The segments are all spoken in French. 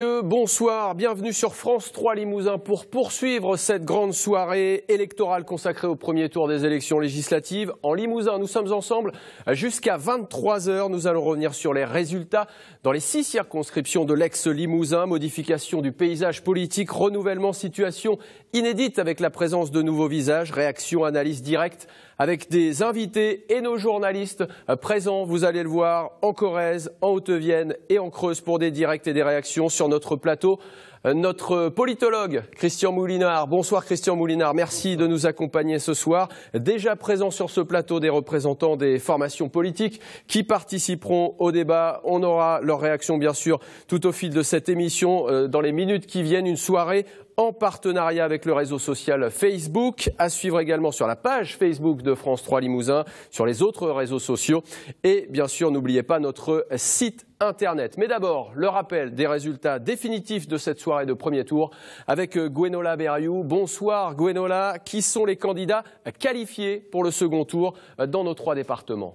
Bonsoir, bienvenue sur France 3 Limousin pour poursuivre cette grande soirée électorale consacrée au premier tour des élections législatives. En Limousin, nous sommes ensemble jusqu'à 23 h. Nous allons revenir sur les résultats dans les 6 circonscriptions de l'ex-Limousin. Modification du paysage politique, renouvellement, situation inédite avec la présence de nouveaux visages, réaction, analyse directe avec des invités et nos journalistes présents, vous allez le voir, en Corrèze, en Haute-Vienne et en Creuse pour des directs et des réactions sur notre plateau. Notre politologue Christian Moulinard. Bonsoir Christian Moulinard, merci de nous accompagner ce soir. Déjà présents sur ce plateau des représentants des formations politiques qui participeront au débat. On aura leur réaction bien sûr tout au fil de cette émission. Dans les minutes qui viennent, une soirée en partenariat avec le réseau social Facebook, à suivre également sur la page Facebook de France 3 Limousin, sur les autres réseaux sociaux et bien sûr n'oubliez pas notre site Internet. Mais d'abord, le rappel des résultats définitifs de cette soirée de premier tour avec Gwenola Beriou. Bonsoir Gwenola, qui sont les candidats qualifiés pour le second tour dans nos 3 départements?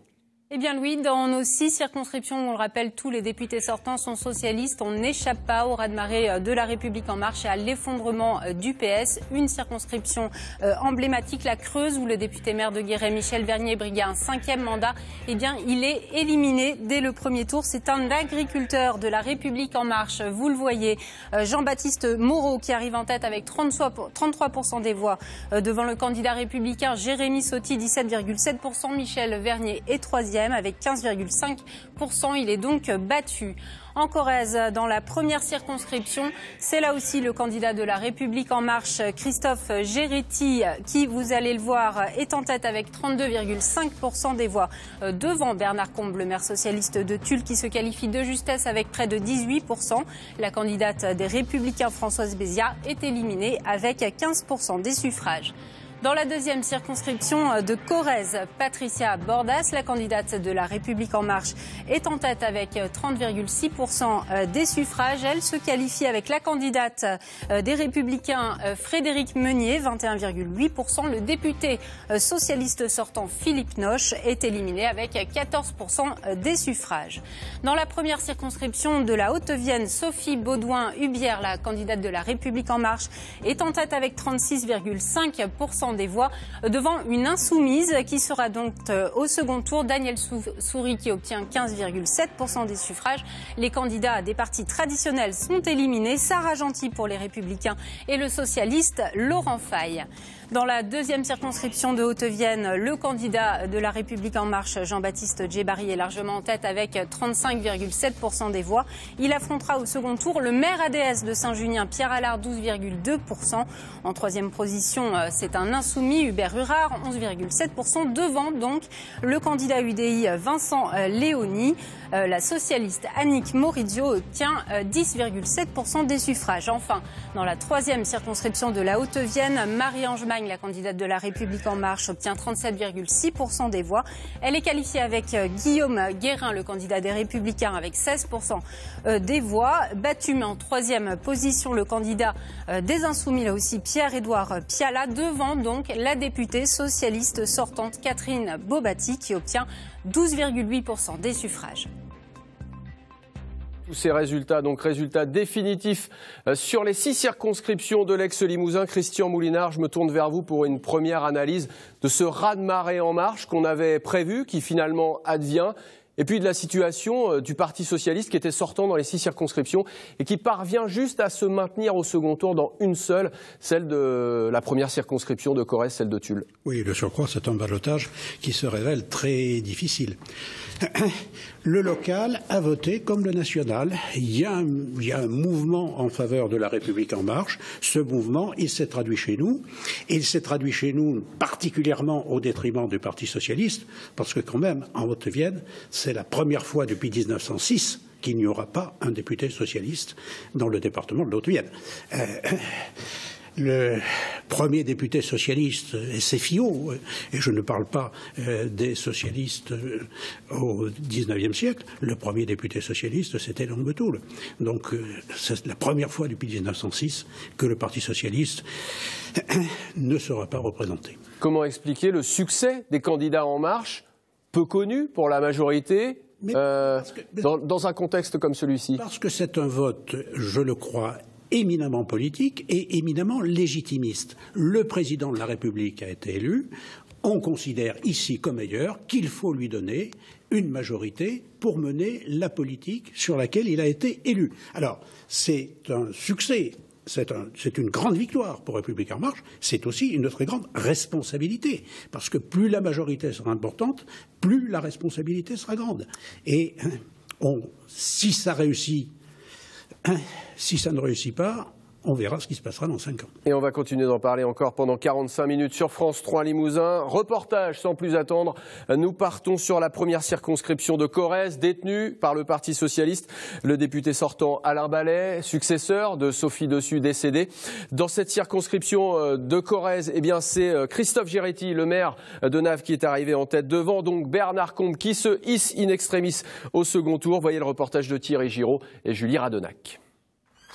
Eh bien Louis, dans nos 6 circonscriptions, on le rappelle, tous les députés sortants sont socialistes. On n'échappe pas au raz-de-marée de La République En Marche et à l'effondrement du PS. Une circonscription emblématique, la Creuse, où le député maire de Guéret, Michel Vernier, briguait un 5e mandat. Eh bien, il est éliminé dès le premier tour. C'est un agriculteur de La République En Marche, vous le voyez, Jean-Baptiste Moreau, qui arrive en tête avec 33% des voix devant le candidat républicain Jérémy Sauty, 17,7%. Michel Vernier est 3e. Avec 15,5%, il est donc battu. En Corrèze, dans la première circonscription, c'est là aussi le candidat de La République En Marche, Christophe Géretti, qui, vous allez le voir, est en tête avec 32,5% des voix devant Bernard Combe, le maire socialiste de Tulle, qui se qualifie de justesse avec près de 18%. La candidate des Républicains, Françoise Béziat, est éliminée avec 15% des suffrages. Dans la deuxième circonscription de Corrèze, Patricia Bordas, la candidate de La République En Marche, est en tête avec 30,6% des suffrages. Elle se qualifie avec la candidate des Républicains, Frédéric Meunier, 21,8%. Le député socialiste sortant, Philippe Noche, est éliminé avec 14% des suffrages. Dans la première circonscription de la Haute-Vienne, Sophie Baudouin-Hubière, la candidate de La République En Marche, est en tête avec 36,5% des voix devant une insoumise qui sera donc au second tour, Daniel Soury, qui obtient 15,7% des suffrages. Les candidats des partis traditionnels sont éliminés, Sarah Gentil pour les Républicains et le socialiste Laurent Faye. Dans la deuxième circonscription de Haute-Vienne, le candidat de La République En Marche, Jean-Baptiste Djebari, est largement en tête avec 35,7% des voix. Il affrontera au second tour le maire ADS de Saint-Junien, Pierre Allard, 12,2%. En troisième position, c'est un insoumis, Hubert Urard, 11,7%. Devant donc le candidat UDI, Vincent Léoni. La socialiste Annick Morizio obtient 10,7% des suffrages. Enfin, dans la troisième circonscription de la Haute-Vienne, Marie-Ange Magne, la candidate de La République En Marche, obtient 37,6% des voix. Elle est qualifiée avec Guillaume Guérin, le candidat des Républicains, avec 16% des voix. Battu, mais en troisième position, le candidat des Insoumis, là aussi, Pierre-Édouard Piala, devant donc la députée socialiste sortante Catherine Bobati, qui obtient 12,8% des suffrages. Tous ces résultats, donc résultats définitifs sur les 6 circonscriptions de l'ex-Limousin. Christian Moulinard, je me tourne vers vous pour une première analyse de ce raz-de-marée en marche qu'on avait prévu, qui finalement advient. Et puis de la situation du Parti socialiste qui était sortant dans les 6 circonscriptions et qui parvient juste à se maintenir au second tour dans une seule, celle de la première circonscription de Corrèze, celle de Tulle. Oui, de surcroît, c'est un ballottage qui se révèle très difficile. Le local a voté comme le national. Il y a un mouvement en faveur de La République En Marche. Ce mouvement, il s'est traduit chez nous. Et il s'est traduit chez nous particulièrement au détriment du Parti socialiste, parce que quand même, en Haute-Vienne, c'est la première fois depuis 1906 qu'il n'y aura pas un député socialiste dans le département de l'Haute-Vienne. Le premier député socialiste, c'est Fillot, et je ne parle pas des socialistes au XIXe siècle. Le premier député socialiste, c'était Languetoul. Donc, c'est la première fois depuis 1906 que le Parti socialiste ne sera pas représenté. Comment expliquer le succès des candidats En Marche, peu connus pour la majorité, dans un contexte comme celui-ci? Parce que c'est un vote, je le crois, éminemment politique et éminemment légitimiste. Le président de la République a été élu. On considère ici comme ailleurs qu'il faut lui donner une majorité pour mener la politique sur laquelle il a été élu. Alors, c'est un succès, c'est une grande victoire pour République En Marche, c'est aussi une très grande responsabilité, parce que plus la majorité sera importante, plus la responsabilité sera grande. Et si ça réussit, si ça ne réussit pas, on verra ce qui se passera dans 5 ans. Et on va continuer d'en parler encore pendant 45 minutes sur France 3 Limousin. Reportage sans plus attendre. Nous partons sur la première circonscription de Corrèze, détenue par le Parti socialiste. Le député sortant Alain Ballet, successeur de Sophie Dessus, décédée. Dans cette circonscription de Corrèze, eh bien, c'est Christophe Géretti, le maire de Naves, qui est arrivé en tête devant. Donc Bernard Combe qui se hisse in extremis au second tour. Voyez le reportage de Thierry Giraud et Julie Radenac.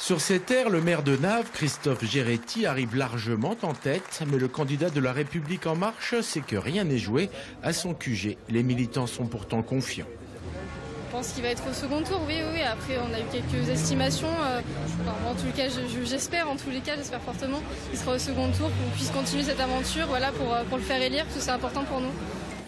Sur ces terres, le maire de Naves, Christophe Géretti, arrive largement en tête, mais le candidat de la République En Marche sait que rien n'est joué à son QG. Les militants sont pourtant confiants. Je pense qu'il va être au second tour, oui. Après, on a eu quelques estimations. En tous les cas, j'espère fortement qu'il sera au second tour, qu'on puisse continuer cette aventure, voilà, pour le faire élire, parce que c'est important pour nous.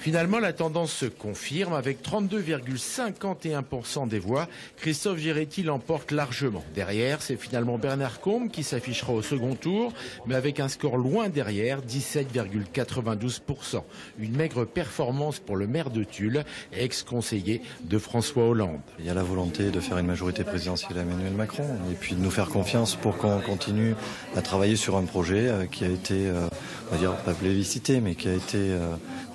Finalement, la tendance se confirme. Avec 32,51% des voix, Christophe Géretti l'emporte largement. Derrière, c'est finalement Bernard Combe qui s'affichera au second tour, mais avec un score loin derrière, 17,92%. Une maigre performance pour le maire de Tulle, ex-conseiller de François Hollande. Il y a la volonté de faire une majorité présidentielle à Emmanuel Macron et puis de nous faire confiance pour qu'on continue à travailler sur un projet qui a été, on va dire, pas plébiscité, mais qui a été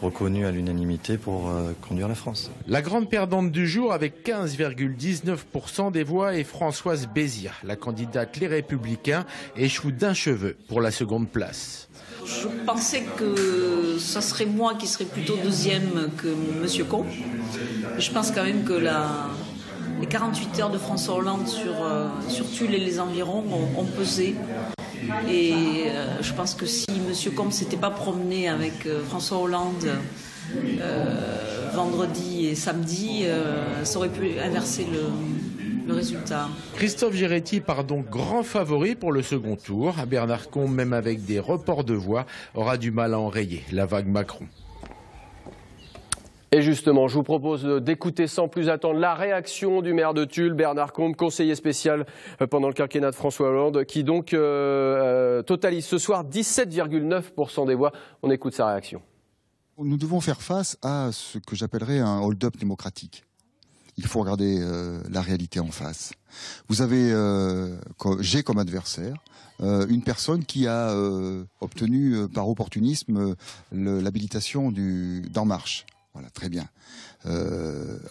reconnu à l'unanimité pour conduire la France. La grande perdante du jour avec 15,19% des voix est Françoise Bézia. La candidate Les Républicains échoue d'un cheveu pour la seconde place. Je pensais que ça serait moi qui serais plutôt deuxième que M. Combe. Je pense quand même que les 48 heures de François Hollande sur Tulle et les environs ont pesé. Et je pense que si M. Combe ne s'était pas promené avec François Hollande vendredi et samedi, ça aurait pu inverser le résultat. Christophe Géretti part donc grand favori pour le second tour. Bernard Combe, même avec des reports de voix, aura du mal à enrayer la vague Macron. Et justement, je vous propose d'écouter sans plus attendre la réaction du maire de Tulle, Bernard Combe, conseiller spécial pendant le quinquennat de François Hollande, qui donc totalise ce soir 17,9% des voix. On écoute sa réaction. Nous devons faire face à ce que j'appellerais un hold-up démocratique. Il faut regarder la réalité en face. Vous avez, j'ai comme adversaire une personne qui a obtenu par opportunisme l'habilitation d'En Marche. Voilà, très bien.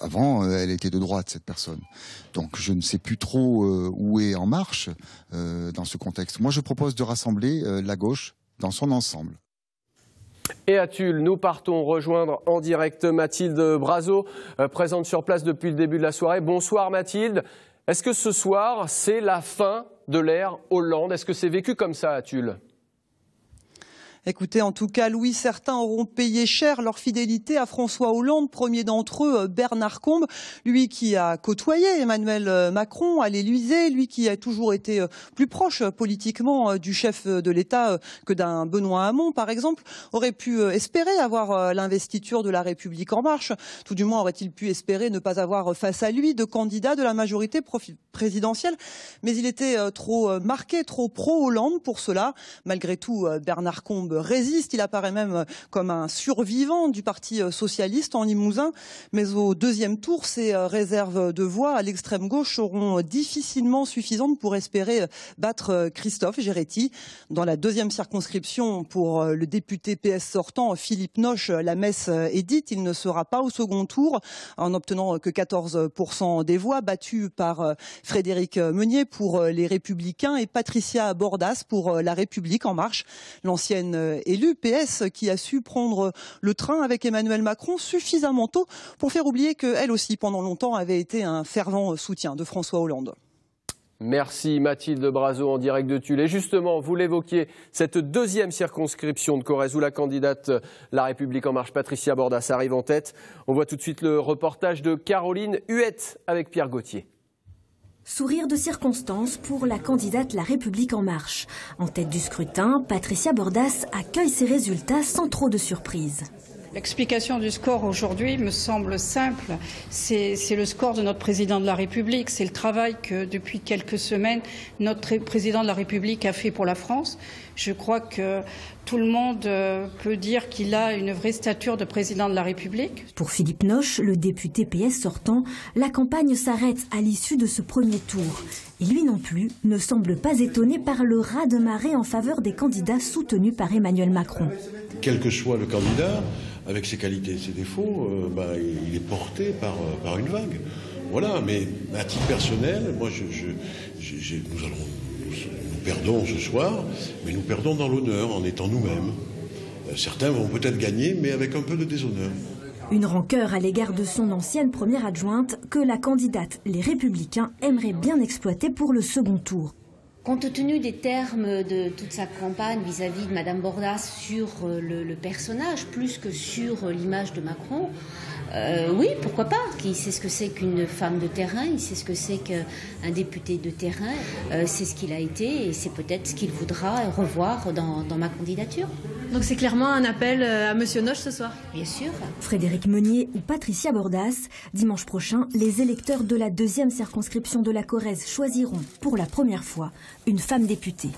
Avant, elle était de droite, cette personne. Donc, je ne sais plus trop où est En Marche dans ce contexte. Moi, je propose de rassembler la gauche dans son ensemble. Et à Tulle, nous partons rejoindre en direct Mathilde Brazeau, présente sur place depuis le début de la soirée. Bonsoir Mathilde. Est-ce que ce soir, c'est la fin de l'ère Hollande? Est-ce que c'est vécu comme ça à Tulle? Écoutez, en tout cas, Louis, certains auront payé cher leur fidélité à François Hollande. Premier d'entre eux, Bernard Combe, lui qui a côtoyé Emmanuel Macron à l'Élysée, lui qui a toujours été plus proche politiquement du chef de l'État que d'un Benoît Hamon, par exemple, aurait pu espérer avoir l'investiture de la République En Marche. Tout du moins aurait-il pu espérer ne pas avoir face à lui de candidat de la majorité présidentielle. Mais il était trop marqué, trop pro-Hollande pour cela. Malgré tout, Bernard Combe résiste. Il apparaît même comme un survivant du Parti socialiste en Limousin. Mais au deuxième tour, ses réserves de voix à l'extrême gauche seront difficilement suffisantes pour espérer battre Christophe Géretti. Dans la deuxième circonscription pour le député PS sortant, Philippe Noche, la messe est dite. Il ne sera pas au second tour en obtenant que 14% des voix, battu par Frédéric Meunier pour les Républicains et Patricia Bordas pour la République En Marche. L'ancienne élue PS qui a su prendre le train avec Emmanuel Macron suffisamment tôt pour faire oublier qu'elle aussi pendant longtemps avait été un fervent soutien de François Hollande. Merci Mathilde Brazeau en direct de Tulle. Et justement, vous l'évoquiez, cette deuxième circonscription de Corrèze où la candidate La République En Marche, Patricia Bordas, arrive en tête. On voit tout de suite le reportage de Caroline Huette avec Pierre Gauthier. Sourire de circonstance pour la candidate La République En Marche. En tête du scrutin, Patricia Bordas accueille ses résultats sans trop de surprise. L'explication du score aujourd'hui me semble simple. C'est le score de notre président de la République. C'est le travail que depuis quelques semaines notre président de la République a fait pour la France. Je crois que tout le monde peut dire qu'il a une vraie stature de président de la République. Pour Philippe Noche, le député PS sortant, la campagne s'arrête à l'issue de ce premier tour. Et lui non plus ne semble pas étonné par le ras-de-marée en faveur des candidats soutenus par Emmanuel Macron. Quel que soit le candidat, avec ses qualités et ses défauts, il est porté par une vague. Voilà, mais à titre personnel, moi, nous perdons ce soir, mais nous perdons dans l'honneur en étant nous-mêmes. Certains vont peut-être gagner, mais avec un peu de déshonneur. Une rancœur à l'égard de son ancienne première adjointe que la candidate Les Républicains aimerait bien exploiter pour le second tour. Compte tenu des termes de toute sa campagne vis-à-vis de Mme Bordas sur le personnage, plus que sur l'image de Macron, oui, pourquoi pas. Il sait ce que c'est qu'une femme de terrain, il sait ce que c'est qu'un député de terrain, c'est ce qu'il a été et c'est peut-être ce qu'il voudra revoir dans ma candidature. Donc c'est clairement un appel à Monsieur Noche ce soir. Bien sûr. Frédéric Meunier ou Patricia Bordas, dimanche prochain, les électeurs de la deuxième circonscription de la Corrèze choisiront pour la première fois une femme députée.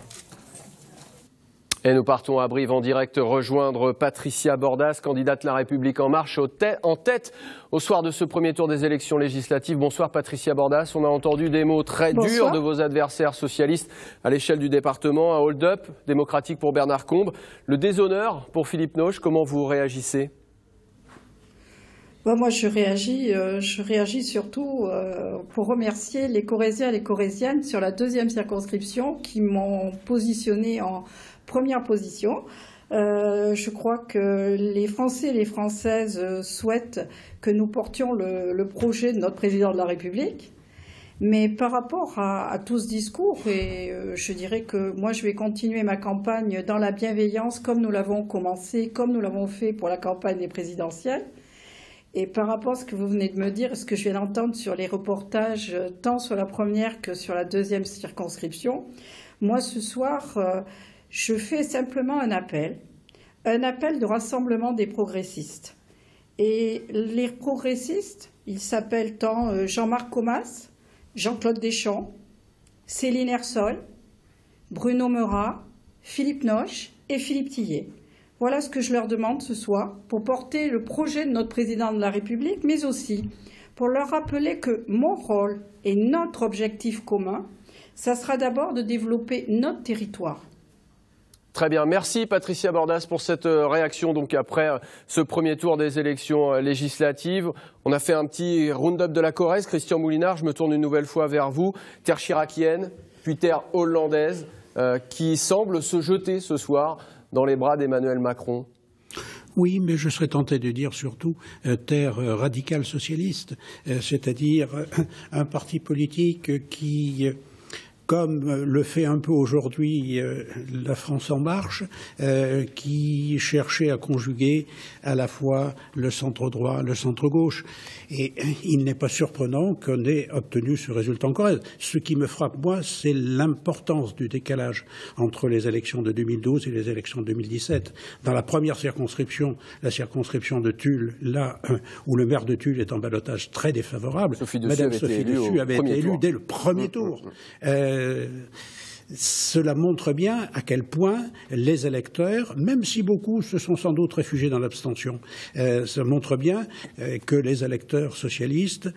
Et nous partons à Brive en direct rejoindre Patricia Bordas, candidate La République En Marche en tête au soir de ce premier tour des élections législatives. Bonsoir Patricia Bordas, on a entendu des mots très durs de vos adversaires socialistes à l'échelle du département. Un hold-up démocratique pour Bernard Combe, le déshonneur pour Philippe Noche. Comment vous réagissez ? Moi, je réagis surtout pour remercier les Corréziens et les Corréziennes sur la deuxième circonscription qui m'ont positionné en première position. Je crois que les Français et les Françaises souhaitent que nous portions le projet de notre président de la République. Mais par rapport à tout ce discours, et je dirais que moi je vais continuer ma campagne dans la bienveillance comme nous l'avons commencé, comme nous l'avons fait pour la campagne des présidentielles. Et par rapport à ce que vous venez de me dire, et ce que je viens d'entendre sur les reportages, tant sur la première que sur la deuxième circonscription, moi ce soir, je fais simplement un appel de rassemblement des progressistes. Et les progressistes, ils s'appellent tant Jean-Marc Comas, Jean-Claude Deschamps, Céline Hersol, Bruno Meurat, Philippe Noche et Philippe Tillet. Voilà ce que je leur demande ce soir pour porter le projet de notre président de la République, mais aussi pour leur rappeler que mon rôle et notre objectif commun, ça sera d'abord de développer notre territoire. Très bien, merci Patricia Bordas pour cette réaction. Donc après ce premier tour des élections législatives, on a fait un petit round-up de la Corrèze. Christian Moulinard, je me tourne une nouvelle fois vers vous. Terre chiracienne, puis terre hollandaise, qui semble se jeter ce soir dans les bras d'Emmanuel Macron. Oui, mais je serais tenté de dire surtout terre radicale socialiste, c'est-à-dire un parti politique qui, comme le fait un peu aujourd'hui la France En Marche, qui cherchait à conjuguer à la fois le centre-droit, le centre-gauche. Et il n'est pas surprenant qu'on ait obtenu ce résultat en Corrèze. Ce qui me frappe, moi, c'est l'importance du décalage entre les élections de 2012 et les élections de 2017. Dans la première circonscription, la circonscription de Tulle, là où le maire de Tulle est en ballotage très défavorable, Madame Sophie Dessus avait été élue dès le premier tour. Cela montre bien à quel point les électeurs, même si beaucoup se sont sans doute réfugiés dans l'abstention, ça montre bien que les électeurs socialistes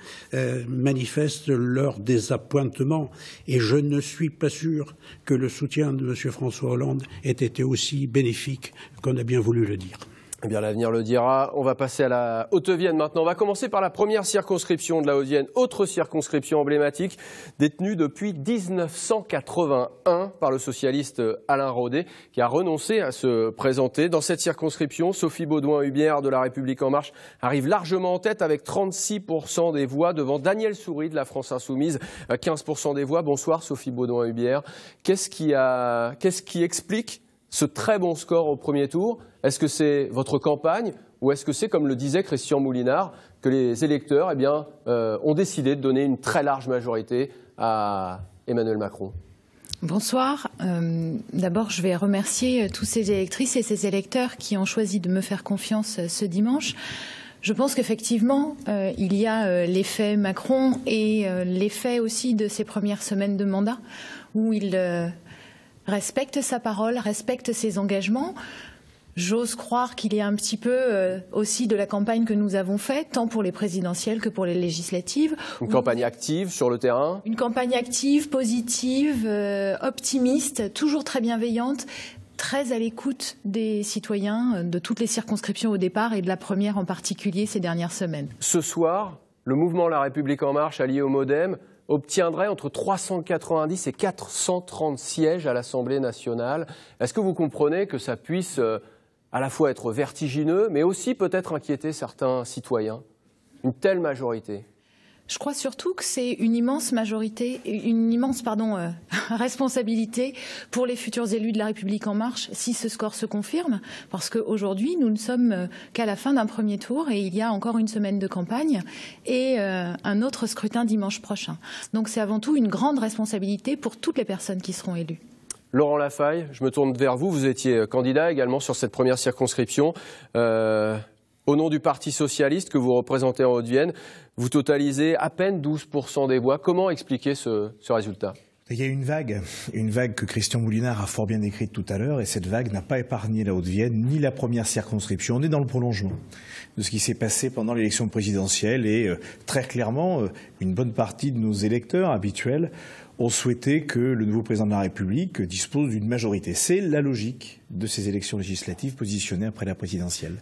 manifestent leur désappointement. Et je ne suis pas sûr que le soutien de M. François Hollande ait été aussi bénéfique qu'on a bien voulu le dire. Eh bien, l'avenir le dira. On va passer à la Haute-Vienne maintenant. On va commencer par la première circonscription de la Haute-Vienne, autre circonscription emblématique, détenue depuis 1981 par le socialiste Alain Rodet, qui a renoncé à se présenter. Dans cette circonscription, Sophie Beaudouin-Hubière de La République En Marche arrive largement en tête avec 36% des voix devant Daniel Soury de la France Insoumise, 15% des voix. Bonsoir Sophie Beaudouin-Hubière. Qu'est-ce qui explique ce très bon score au premier tour? Est-ce que c'est votre campagne ou est-ce que c'est, comme le disait Christian Moulinard, que les électeurs ont décidé de donner une très large majorité à Emmanuel Macron? Bonsoir. D'abord, je vais remercier tous ces électrices et ces électeurs qui ont choisi de me faire confiance ce dimanche. Je pense qu'effectivement, il y a l'effet Macron et l'effet aussi de ces premières semaines de mandat où il respecte sa parole, respecte ses engagements. J'ose croire qu'il y a un petit peu aussi de la campagne que nous avons faite, tant pour les présidentielles que pour les législatives. Une campagne active sur le terrain? Une campagne active, positive, optimiste, toujours très bienveillante, très à l'écoute des citoyens de toutes les circonscriptions au départ et de la première en particulier ces dernières semaines. Ce soir, le mouvement La République En Marche, allié au MoDem, obtiendrait entre 390 et 430 sièges à l'Assemblée nationale. Est-ce que vous comprenez que ça puisse à la fois être vertigineux, mais aussi peut-être inquiéter certains citoyens? Une telle majorité? Je crois surtout que c'est une immense responsabilité pour les futurs élus de La République En Marche si ce score se confirme, parce qu'aujourd'hui, nous ne sommes qu'à la fin d'un premier tour et il y a encore une semaine de campagne et un autre scrutin dimanche prochain. Donc c'est avant tout une grande responsabilité pour toutes les personnes qui seront élues. Laurent Lafaille, je me tourne vers vous. Vous étiez candidat également sur cette première circonscription. Au nom du Parti socialiste que vous représentez en Haute-Vienne, vous totalisez à peine 12% des voix. Comment expliquer ce résultat? Il y a une vague que Christian Moulinard a fort bien décrite tout à l'heure, et cette vague n'a pas épargné la Haute-Vienne ni la première circonscription. On est dans le prolongement de ce qui s'est passé pendant l'élection présidentielle et très clairement, une bonne partie de nos électeurs habituels ont souhaité que le nouveau président de la République dispose d'une majorité. C'est la logique de ces élections législatives positionnées après la présidentielle.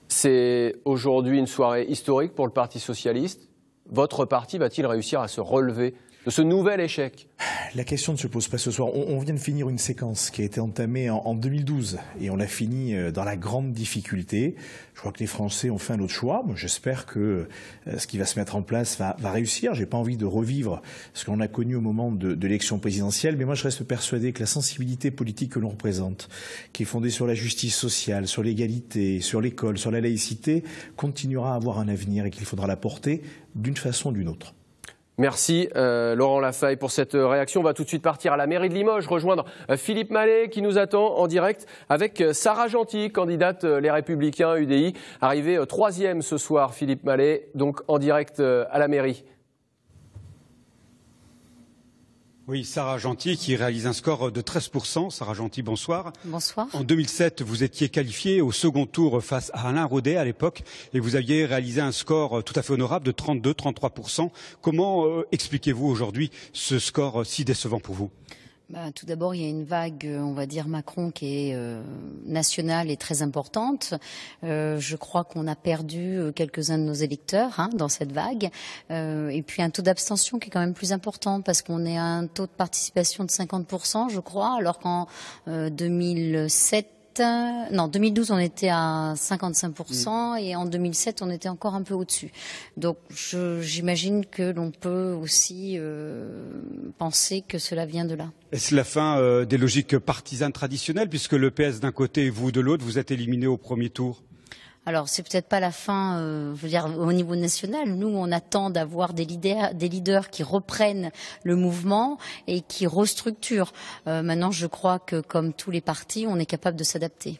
C'est aujourd'hui une soirée historique pour le Parti socialiste. Votre parti va-t-il réussir à se relever de ce nouvel échec? La question ne se pose pas ce soir. On vient de finir une séquence qui a été entamée en 2012 et on l'a fini dans la grande difficulté. Je crois que les Français ont fait un autre choix. J'espère que ce qui va se mettre en place va réussir. J'ai pas envie de revivre ce qu'on a connu au moment de l'élection présidentielle, mais moi je reste persuadé que la sensibilité politique que l'on représente, qui est fondée sur la justice sociale, sur l'égalité, sur l'école, sur la laïcité, continuera à avoir un avenir et qu'il faudra la porter d'une façon ou d'une autre. Merci Laurent Lafaille pour cette réaction. On va tout de suite partir à la mairie de Limoges, rejoindre Philippe Mallet qui nous attend en direct avec Sarah Gentil, candidate Les Républicains UDI, arrivée 3e ce soir. Philippe Mallet, donc en direct à la mairie. Oui, Sarah Gentil qui réalise un score de 13%. Sarah Gentil, bonsoir. Bonsoir. En 2007, vous étiez qualifiée au second tour face à Alain Rodet à l'époque et vous aviez réalisé un score tout à fait honorable de 32-33%. Comment expliquez-vous aujourd'hui ce score si décevant pour vous ? Tout d'abord, il y a une vague, on va dire, Macron qui est nationale et très importante. Je crois qu'on a perdu quelques-uns de nos électeurs dans cette vague. Et puis un taux d'abstention qui est quand même plus important parce qu'on est à un taux de participation de 50%, je crois, alors qu'en 2012, on était à 55% et en 2007, on était encore un peu au-dessus. Donc, j'imagine que l'on peut aussi penser que cela vient de là. Est-ce la fin des logiques partisanes traditionnelles, puisque le PS d'un côté et vous de l'autre, vous êtes éliminés au premier tour ? Alors, c'est peut-être pas la fin, je veux dire, au niveau national. Nous, on attend d'avoir des leaders qui reprennent le mouvement et qui restructurent. Maintenant, je crois que, comme tous les partis, on est capable de s'adapter.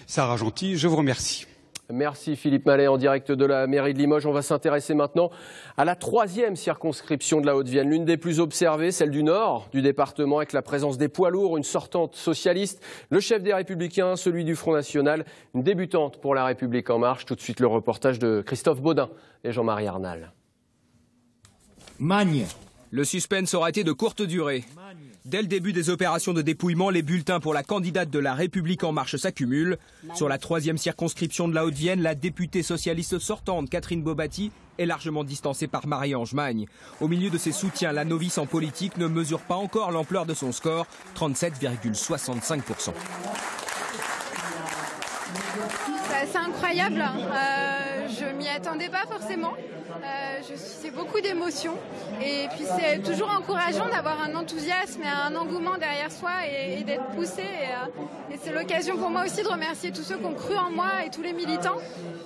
Sarah Gentil, je vous remercie. Merci Philippe Mallet en direct de la mairie de Limoges. On va s'intéresser maintenant à la 3e circonscription de la Haute-Vienne, l'une des plus observées, celle du nord du département, avec la présence des poids lourds, une sortante socialiste, le chef des Républicains, celui du Front National, une débutante pour La République En Marche. Tout de suite le reportage de Christophe Baudin et Jean-Marie Arnal. Magne. Le suspense aura été de courte durée. Dès le début des opérations de dépouillement, les bulletins pour la candidate de La République En Marche s'accumulent. Sur la 3e circonscription de la Haute-Vienne, la députée socialiste sortante Catherine Bobati est largement distancée par Marie-Ange Magne. Au milieu de ses soutiens, la novice en politique ne mesure pas encore l'ampleur de son score, 37,65%. C'est incroyable, je m'y attendais pas forcément, c'est beaucoup d'émotions et puis c'est toujours encourageant d'avoir un enthousiasme et un engouement derrière soi et d'être poussé et c'est l'occasion pour moi aussi de remercier tous ceux qui ont cru en moi et tous les militants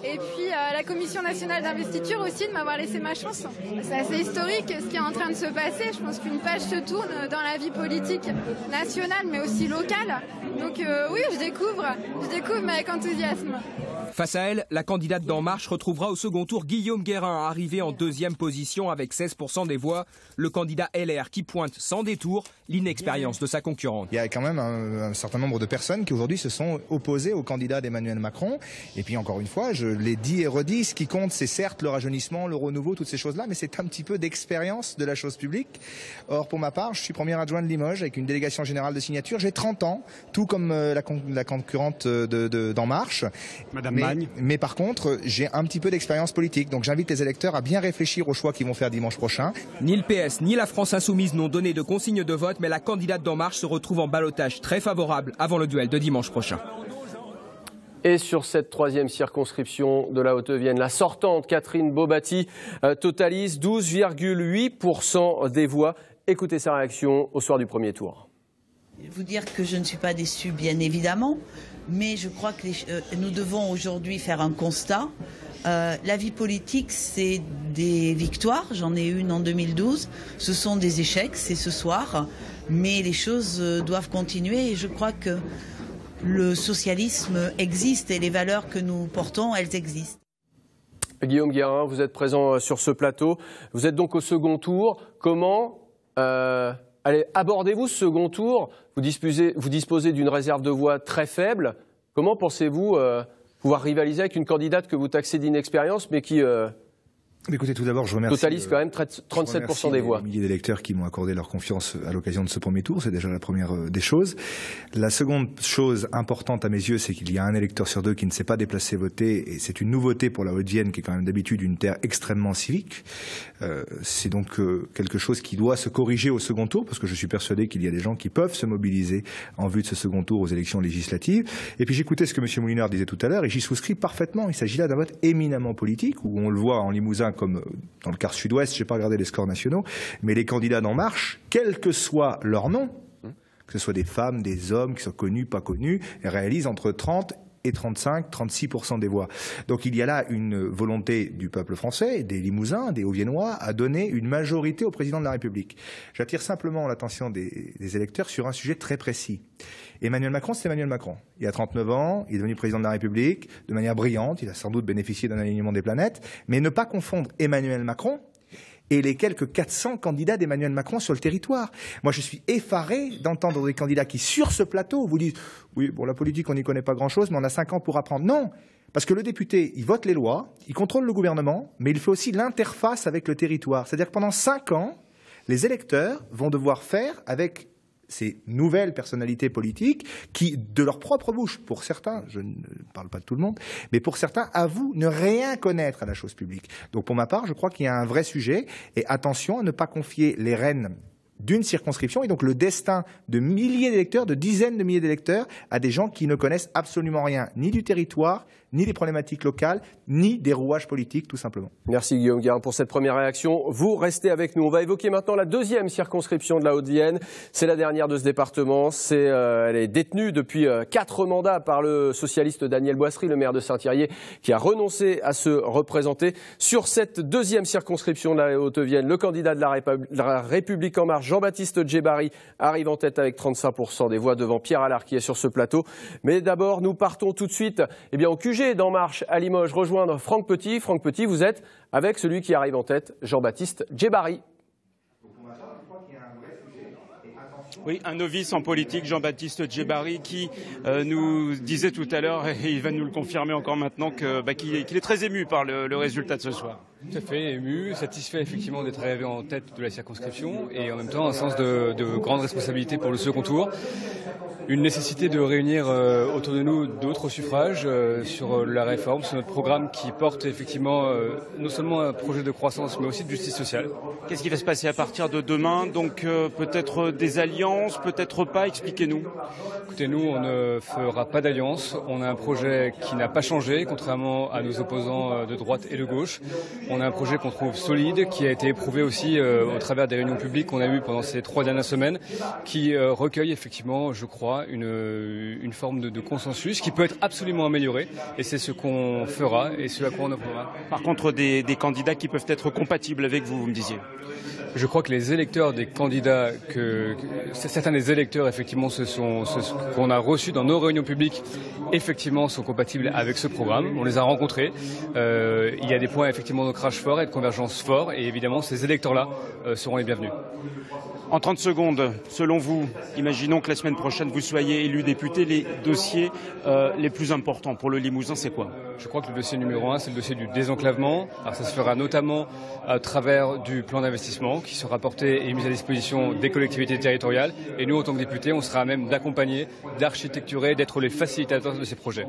et puis la Commission nationale d'investiture aussi de m'avoir laissé ma chance. C'est assez historique ce qui est en train de se passer, je pense qu'une page se tourne dans la vie politique nationale mais aussi locale, donc oui je découvre mais avec enthousiasme. Face à elle, la candidate d'En Marche retrouvera au second tour Guillaume Guérin, arrivé en 2e position avec 16% des voix. Le candidat LR qui pointe sans détour l'inexpérience de sa concurrente. Il y a quand même un certain nombre de personnes qui aujourd'hui se sont opposées au candidat d'Emmanuel Macron. Et puis encore une fois, je l'ai dit et redit, ce qui compte c'est certes le rajeunissement, le renouveau, toutes ces choses-là, mais c'est un petit peu d'expérience de la chose publique. Or pour ma part, je suis premier adjoint de Limoges avec une délégation générale de signature. J'ai 30 ans, tout comme la concurrente d'En Marche. Mais par contre, j'ai un petit peu d'expérience politique, donc j'invite les électeurs à bien réfléchir aux choix qu'ils vont faire dimanche prochain. Ni le PS ni la France Insoumise n'ont donné de consigne de vote, mais la candidate d'En Marche se retrouve en ballottage très favorable avant le duel de dimanche prochain. Et sur cette 3e circonscription de la Haute-Vienne, la sortante Catherine Bobati totalise 12,8% des voix. Écoutez sa réaction au soir du premier tour. Vous dire que je ne suis pas déçue, bien évidemment, mais je crois que nous devons aujourd'hui faire un constat. La vie politique, c'est des victoires. J'en ai une en 2012. Ce sont des échecs, c'est ce soir. Mais les choses doivent continuer et je crois que le socialisme existe et les valeurs que nous portons, elles existent. Guillaume Guérin, vous êtes présent sur ce plateau. Vous êtes donc au second tour. Comment abordez-vous ce second tour? Vous disposez d'une réserve de voix très faible. Comment pensez-vous pouvoir rivaliser avec une candidate que vous taxez d'inexpérience, mais qui Écoutez, tout d'abord, je remercie. Totalise quand même 37% des voix. Les milliers d'électeurs qui m'ont accordé leur confiance à l'occasion de ce premier tour, c'est déjà la première des choses. La seconde chose importante à mes yeux, c'est qu'il y a un électeur sur deux qui ne s'est pas déplacé voter, et c'est une nouveauté pour la Haute-Vienne, qui est quand même d'habitude une terre extrêmement civique. C'est donc quelque chose qui doit se corriger au second tour, parce que je suis persuadé qu'il y a des gens qui peuvent se mobiliser en vue de ce second tour aux élections législatives. Et puis j'écoutais ce que M. Moulinard disait tout à l'heure, et j'y souscris parfaitement. Il s'agit là d'un vote éminemment politique, où on le voit en Limousin comme dans le quart sud-ouest, je n'ai pas regardé les scores nationaux, mais les candidats d'En Marche, quel que soit leur nom, que ce soit des femmes, des hommes, qui soient connus, pas connus, réalisent entre 30 et 35-36% des voix. Donc il y a là une volonté du peuple français, des Limousins, des Hauts-Viennois, à donner une majorité au président de la République. J'attire simplement l'attention des électeurs sur un sujet très précis. Emmanuel Macron, c'est Emmanuel Macron. Il a 39 ans, il est devenu président de la République de manière brillante, il a sans doute bénéficié d'un alignement des planètes, mais ne pas confondre Emmanuel Macron et les quelques 400 candidats d'Emmanuel Macron sur le territoire. Moi, je suis effaré d'entendre des candidats qui, sur ce plateau, vous disent « Oui, bon, la politique, on n'y connaît pas grand-chose, mais on a 5 ans pour apprendre. » Non, parce que le député, il vote les lois, il contrôle le gouvernement, mais il fait aussi l'interface avec le territoire. C'est-à-dire que pendant 5 ans, les électeurs vont devoir faire avec ces nouvelles personnalités politiques qui, de leur propre bouche, pour certains, je ne parle pas de tout le monde, mais pour certains, avouent ne rien connaître à la chose publique. Donc pour ma part, je crois qu'il y a un vrai sujet, et attention à ne pas confier les rênes d'une circonscription et donc le destin de milliers d'électeurs, de dizaines de milliers d'électeurs, à des gens qui ne connaissent absolument rien, ni du territoire, ni des problématiques locales, ni des rouages politiques, tout simplement. Merci Guillaume Guérin pour cette première réaction. Vous restez avec nous. On va évoquer maintenant la deuxième circonscription de la Haute-Vienne. C'est la dernière de ce département. Elle est détenue depuis 4 mandats par le socialiste Daniel Boissery, le maire de Saint-Thirier, qui a renoncé à se représenter. Sur cette deuxième circonscription de la Haute-Vienne, le candidat de la République En Marche, Jean-Baptiste Djebari, arrive en tête avec 35% des voix devant Pierre Allard qui est sur ce plateau. Mais d'abord, nous partons tout de suite au QG d'En Marche à Limoges, rejoindre Franck Petit. Franck Petit, vous êtes avec celui qui arrive en tête, Jean-Baptiste Djebari. Oui, un novice en politique, Jean-Baptiste Djebari, qui nous disait tout à l'heure, et il va nous le confirmer encore maintenant, qu'il est très ému par le résultat de ce soir. Tout à fait, ému, satisfait effectivement d'être arrivé en tête de la circonscription et en même temps un sens de grande responsabilité pour le second tour. Une nécessité de réunir autour de nous d'autres suffrages sur la réforme, sur notre programme qui porte effectivement non seulement un projet de croissance mais aussi de justice sociale. Qu'est-ce qui va se passer à partir de demain? Donc peut-être des alliances, peut-être pas, expliquez-nous. Écoutez, nous on ne fera pas d'alliance, on a un projet qui n'a pas changé contrairement à nos opposants de droite et de gauche. On a un projet qu'on trouve solide, qui a été éprouvé aussi au travers des réunions publiques qu'on a eues pendant ces 3 dernières semaines, qui recueille effectivement, je crois, une forme de consensus qui peut être absolument amélioré et c'est ce qu'on fera et ce à quoi on œuvrera. Par contre, des candidats qui peuvent être compatibles avec vous, vous me disiez. Je crois que les électeurs des candidats, certains des électeurs effectivement qu'on a reçus dans nos réunions publiques, effectivement sont compatibles avec ce programme. On les a rencontrés. Il y a des points effectivement d'ancrage fort et de convergence fort et évidemment ces électeurs-là seront les bienvenus. En 30 secondes, selon vous, imaginons que la semaine prochaine vous soyez élu député, les dossiers les plus importants pour le Limousin, c'est quoi? Je crois que le dossier numéro 1, c'est le dossier du désenclavement. Alors ça se fera notamment à travers du plan d'investissement qui sera porté et mis à disposition des collectivités territoriales. Et nous, en tant que députés, on sera à même d'accompagner, d'architecturer, d'être les facilitateurs de ces projets.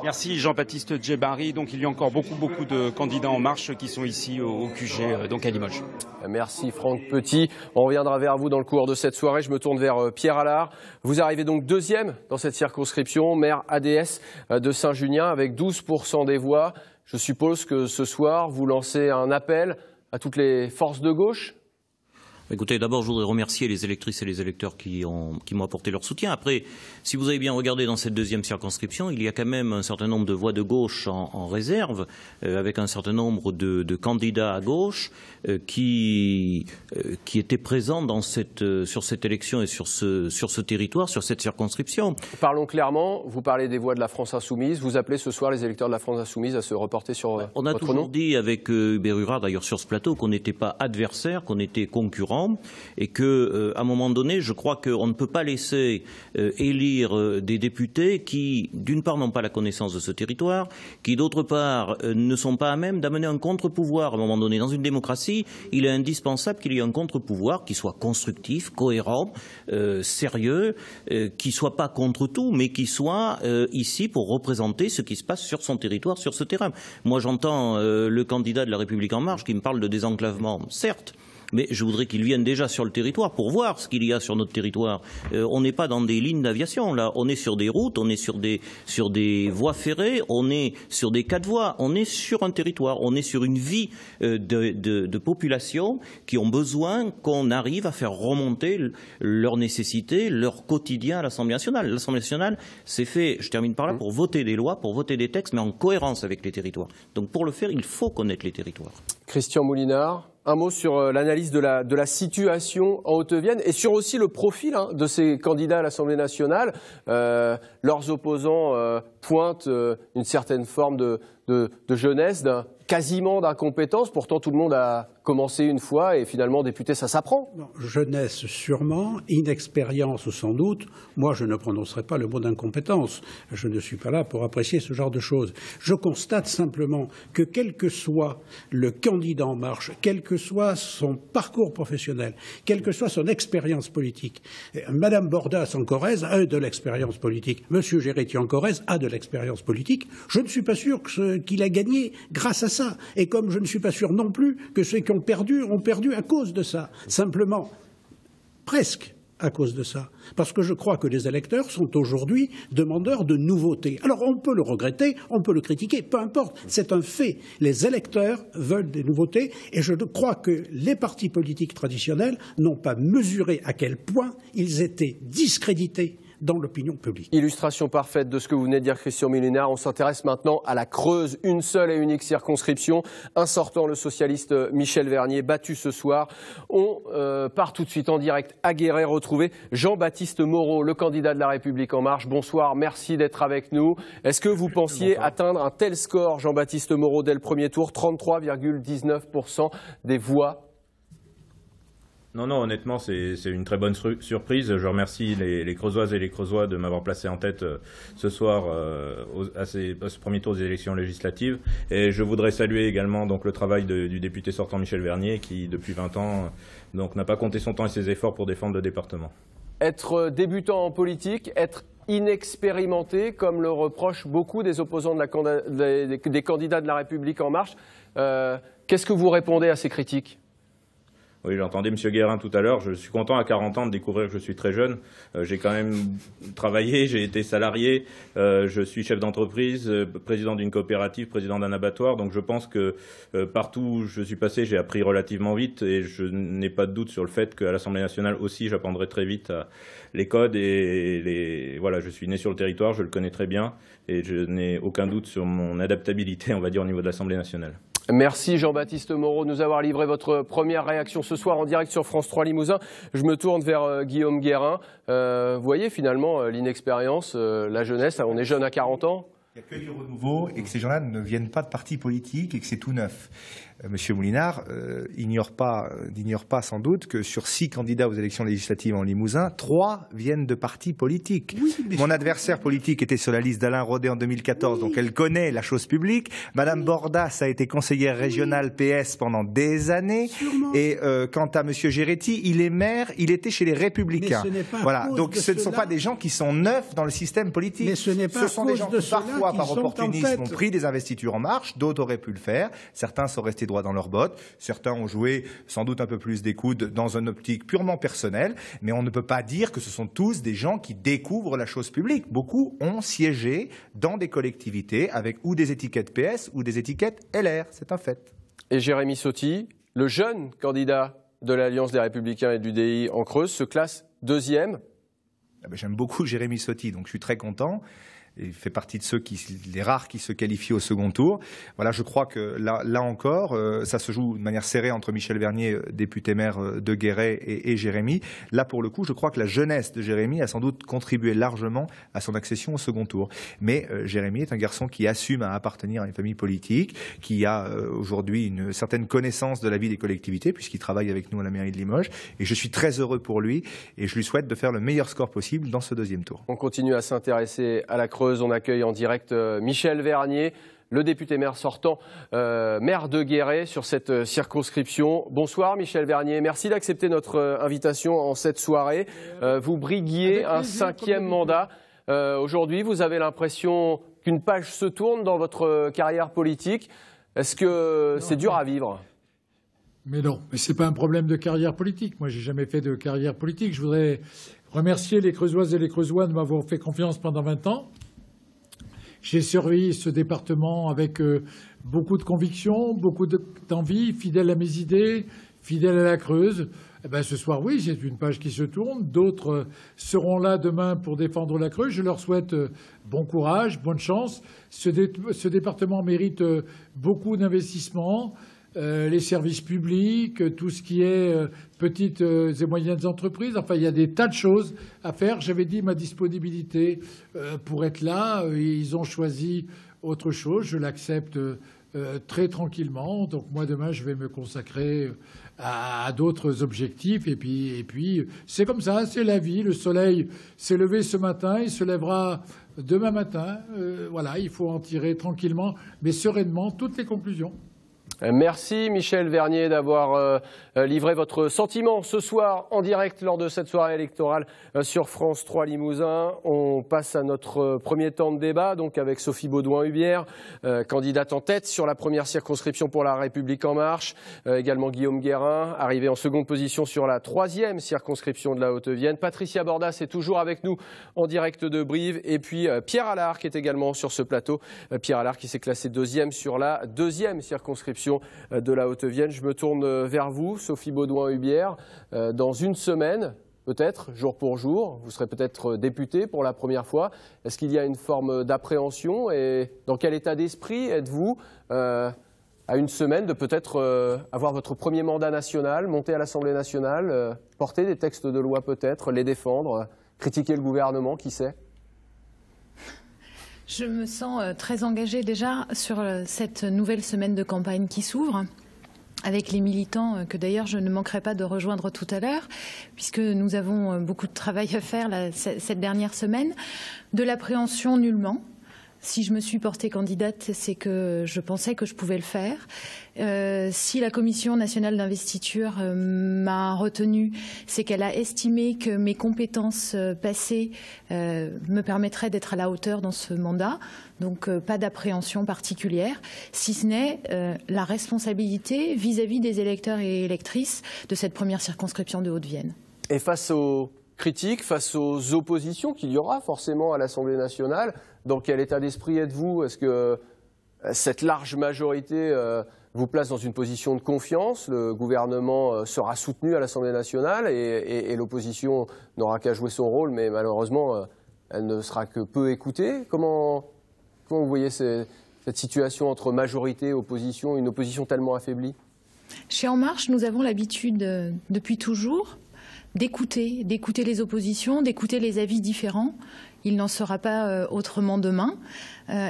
Merci Jean-Baptiste Djebari. Donc il y a encore beaucoup de candidats en marche qui sont ici au QG, donc à Limoges. Merci Franck Petit. On reviendra vers vous dans le cours de cette soirée. Je me tourne vers Pierre Allard. Vous arrivez donc 2e dans cette circonscription, maire ADS de Saint-Junien avec 12% des voix. Je suppose que ce soir, vous lancez un appel à toutes les forces de gauche. Écoutez, d'abord, je voudrais remercier les électrices et les électeurs qui m'ont apporté leur soutien. Après, si vous avez bien regardé dans cette 2e circonscription, il y a quand même un certain nombre de voix de gauche en réserve, avec un certain nombre de candidats à gauche qui étaient présents sur cette élection et sur ce territoire, sur cette circonscription. Parlons clairement, vous parlez des voix de la France Insoumise, vous appelez ce soir les électeurs de la France Insoumise à se reporter sur votre nom. On a toujours dit avec Hubert Urard, d'ailleurs sur ce plateau, qu'on n'était pas adversaires, qu'on était concurrents. Et qu'à un moment donné, je crois qu'on ne peut pas laisser élire des députés qui, d'une part, n'ont pas la connaissance de ce territoire, qui, d'autre part, ne sont pas à même d'amener un contre-pouvoir. À un moment donné, dans une démocratie, il est indispensable qu'il y ait un contre-pouvoir qui soit constructif, cohérent, sérieux, qui ne soit pas contre tout, mais qui soit ici pour représenter ce qui se passe sur son territoire, sur ce terrain. Moi, j'entends le candidat de La République En Marche qui me parle de désenclavement, certes. Mais je voudrais qu'ils viennent déjà sur le territoire pour voir ce qu'il y a sur notre territoire. On n'est pas dans des lignes d'aviation, là. On est sur des routes, on est sur des voies ferrées, on est sur des 4 voies. On est sur un territoire, on est sur une vie de population qui ont besoin qu'on arrive à faire remonter leurs nécessités, leur quotidien à l'Assemblée nationale. L'Assemblée nationale, c'est fait, je termine par là, pour voter des lois, pour voter des textes, mais en cohérence avec les territoires. Donc pour le faire, il faut connaître les territoires. Christian Moulinard. Un mot sur l'analyse de la situation en Haute-Vienne et sur aussi le profil de ces candidats à l'Assemblée nationale. Leurs opposants pointent une certaine forme de jeunesse, quasiment d'incompétence. Pourtant, tout le monde a commencé une fois et finalement, député, ça s'apprend. Jeunesse sûrement, inexpérience sans doute. Moi, je ne prononcerai pas le mot d'incompétence. Je ne suis pas là pour apprécier ce genre de choses. Je constate simplement que quel que soit le candidat En Marche, quel que soit son parcours professionnel, quelle que soit son expérience politique, Madame Bordas en Corrèze a de l'expérience politique, Monsieur Géretti en Corrèze a de l'expérience politique. Je ne suis pas sûr qu'il a gagné grâce à ça. Et comme je ne suis pas sûr non plus que ceux qui ont perdu à cause de ça. Simplement, presque à cause de ça. Parce que je crois que les électeurs sont aujourd'hui demandeurs de nouveautés. Alors on peut le regretter, on peut le critiquer, peu importe, c'est un fait. Les électeurs veulent des nouveautés et je crois que les partis politiques traditionnels n'ont pas mesuré à quel point ils étaient discrédités dans l'opinion publique. Illustration parfaite de ce que vous venez de dire, Christian Moulinard. On s'intéresse maintenant à la Creuse, une seule et unique circonscription. Un sortant, le socialiste Michel Vernier, battu ce soir. On part tout de suite en direct à Guéret, retrouver Jean-Baptiste Moreau, le candidat de La République En Marche. Bonsoir, merci d'être avec nous. Est-ce que vous pensiez atteindre un tel score, Jean-Baptiste Moreau, dès le premier tour, 33,19% des voix? Non, honnêtement, c'est une très bonne surprise. Je remercie les Creusoises et les Creusois de m'avoir placé en tête ce soir à ce premier tour des élections législatives. Et je voudrais saluer également donc, le travail du député sortant Michel Vernier, qui depuis 20 ans n'a pas compté son temps et ses efforts pour défendre le département. Être débutant en politique, être inexpérimenté, comme le reprochent beaucoup des opposants des candidats de La République En Marche, qu'est-ce que vous répondez à ces critiques ? Oui, j'entendais M. Guérin tout à l'heure. Je suis content à 40 ans de découvrir que je suis très jeune. J'ai quand même travaillé, j'ai été salarié, je suis chef d'entreprise, président d'une coopérative, président d'un abattoir. Donc je pense que partout où je suis passé, j'ai appris relativement vite et je n'ai pas de doute sur le fait qu'à l'Assemblée nationale aussi, j'apprendrai très vite les codes et voilà, je suis né sur le territoire, je le connais très bien et je n'ai aucun doute sur mon adaptabilité, on va dire, au niveau de l'Assemblée nationale. Merci Jean-Baptiste Moreau de nous avoir livré votre première réaction ce soir en direct sur France 3 Limousin. Je me tourne vers Guillaume Guérin. Vous voyez finalement l'inexpérience, la jeunesse, on est jeune à 40 ans. Il n'y a que du renouveau et que ces gens-là ne viennent pas de partis politiques et que c'est tout neuf. Monsieur Moulinard n'ignore pas sans doute que sur 6 candidats aux élections législatives en Limousin, 3 viennent de partis politiques. Oui, mon adversaire politique était sur la liste d'Alain Rodet en 2014, donc elle connaît la chose publique. Madame Bordas a été conseillère régionale PS pendant des années. Sûrement. Et quant à Monsieur Géretti, il est maire, il était chez les Républicains. Voilà, donc ce ne sont pas des gens qui sont neufs dans le système politique. Mais ce sont des gens qui parfois, par opportunisme, ont pris des investitures En Marche, d'autres auraient pu le faire. Certains sont restés droit dans leurs bottes. Certains ont joué sans doute un peu plus des coudes dans une optique purement personnelle, mais on ne peut pas dire que ce sont tous des gens qui découvrent la chose publique. Beaucoup ont siégé dans des collectivités avec ou des étiquettes PS ou des étiquettes LR, c'est un fait. Et Jérémy Sauty, le jeune candidat de l'Alliance des Républicains et du DI en Creuse, se classe 2e. J'aime beaucoup Jérémy Sauty, donc je suis très content. Il fait partie de les rares qui se qualifient au second tour. Voilà, je crois que là encore, ça se joue de manière serrée entre Michel Vernier, député maire de Guéret, et Jérémy. Là, pour le coup, je crois que la jeunesse de Jérémy a sans doute contribué largement à son accession au second tour. Mais Jérémy est un garçon qui assume à appartenir à une famille politique, qui a aujourd'hui une certaine connaissance de la vie des collectivités, puisqu'il travaille avec nous à la mairie de Limoges. Et je suis très heureux pour lui et je lui souhaite de faire le meilleur score possible dans ce 2e tour. On continue à s'intéresser à la Creuse. On accueille en direct Michel Vernier, le député maire sortant, maire de Guéret, sur cette circonscription. Bonsoir Michel Vernier, merci d'accepter notre invitation en cette soirée. Vous briguiez un 5e mandat. Aujourd'hui, vous avez l'impression qu'une page se tourne dans votre carrière politique. Est-ce que c'est dur à vivre ? Mais non, mais ce n'est pas un problème de carrière politique. Moi, je n'ai jamais fait de carrière politique. Je voudrais remercier les Creusoises et les Creusois de m'avoir fait confiance pendant 20 ans. J'ai servi ce département avec beaucoup de conviction, beaucoup d'envie, fidèle à mes idées, fidèle à la Creuse. Eh bien, ce soir, oui, c'est une page qui se tourne. D'autres seront là demain pour défendre la Creuse. Je leur souhaite bon courage, bonne chance. Ce département mérite beaucoup d'investissements. Les services publics, tout ce qui est petites et moyennes entreprises. Enfin, il y a des tas de choses à faire. J'avais dit ma disponibilité pour être là. Ils ont choisi autre chose. Je l'accepte très tranquillement. Donc moi, demain, je vais me consacrer à d'autres objectifs. Et puis, c'est comme ça, c'est la vie. Le soleil s'est levé ce matin, il se lèvera demain matin. Voilà, il faut en tirer tranquillement, mais sereinement, toutes les conclusions. Merci Michel Vernier d'avoir livré votre sentiment ce soir en direct lors de cette soirée électorale sur France 3 Limousin. On passe à notre premier temps de débat, donc avec Sophie Beaudouin-Hubière, candidate en tête sur la première circonscription pour La République En Marche. Également Guillaume Guérin, arrivé en seconde position sur la 3e circonscription de la Haute-Vienne. Patricia Bordas est toujours avec nous en direct de Brive. Et puis Pierre Allard qui est également sur ce plateau. Pierre Allard qui s'est classé 2e sur la 2e circonscription de la Haute-Vienne. Je me tourne vers vous, Sophie Beaudouin-Hubière. Dans une semaine, peut-être, jour pour jour, vous serez peut-être députée pour la première fois. Est-ce qu'il y a une forme d'appréhension et dans quel état d'esprit êtes-vous à une semaine de peut-être avoir votre premier mandat national, monter à l'Assemblée nationale, porter des textes de loi peut-être, les défendre, critiquer le gouvernement, qui sait ? Je me sens très engagée déjà sur cette nouvelle semaine de campagne qui s'ouvre. avec les militants, que d'ailleurs je ne manquerai pas de rejoindre tout à l'heure, puisque nous avons beaucoup de travail à faire cette dernière semaine, de l'appréhension nullement. Si je me suis portée candidate, c'est que je pensais que je pouvais le faire. Si la Commission nationale d'investiture m'a retenue, c'est qu'elle a estimé que mes compétences passées me permettraient d'être à la hauteur dans ce mandat. Donc pas d'appréhension particulière, si ce n'est la responsabilité vis-à-vis des électeurs et électrices de cette première circonscription de Haute-Vienne. Et face aux critiques, face aux oppositions qu'il y aura forcément à l'Assemblée nationale, dans quel état d'esprit êtes-vous? Est-ce que cette large majorité vous place dans une position de confiance? Le gouvernement sera soutenu à l'Assemblée nationale et l'opposition n'aura qu'à jouer son rôle, mais malheureusement, elle ne sera que peu écoutée. Comment vous voyez cette situation entre majorité et opposition, une opposition tellement affaiblie? Chez En Marche, nous avons l'habitude depuis toujours d'écouter les oppositions, d'écouter les avis différents. Il n'en sera pas autrement demain.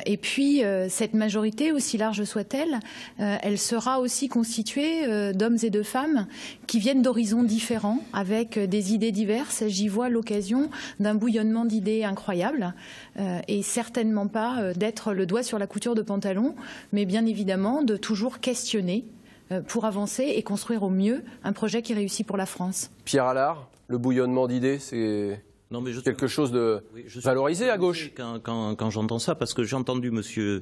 Et puis, cette majorité, aussi large soit-elle, elle sera aussi constituée d'hommes et de femmes qui viennent d'horizons différents, avec des idées diverses. J'y vois l'occasion d'un bouillonnement d'idées incroyable, et certainement pas d'être le doigt sur la couture de pantalon, mais bien évidemment de toujours questionner pour avancer et construire au mieux un projet qui réussit pour la France. Pierre Allard, le bouillonnement d'idées, c'est quelque chose de valorisé à gauche. Quand j'entends ça, parce que j'ai entendu M.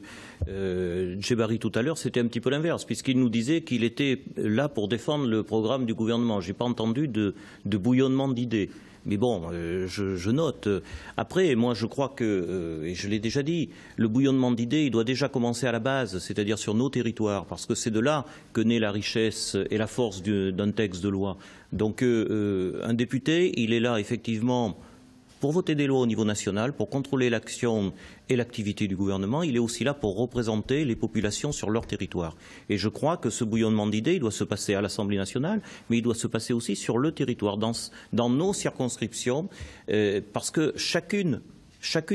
Djebari tout à l'heure, c'était un petit peu l'inverse, puisqu'il nous disait qu'il était là pour défendre le programme du gouvernement. Je n'ai pas entendu de bouillonnement d'idées. Mais bon, je note. Après, moi, je crois que, et je l'ai déjà dit, le bouillonnement d'idées, il doit déjà commencer à la base, c'est-à-dire sur nos territoires, parce que c'est de là que naît la richesse et la force d'un texte de loi. Donc, un député, il est là, effectivement, pour voter des lois au niveau national, pour contrôler l'action et l'activité du gouvernement. Il est aussi là pour représenter les populations sur leur territoire. Et je crois que ce bouillonnement d'idées, il doit se passer à l'Assemblée nationale, mais il doit se passer aussi sur le territoire, dans nos circonscriptions, parce que chacune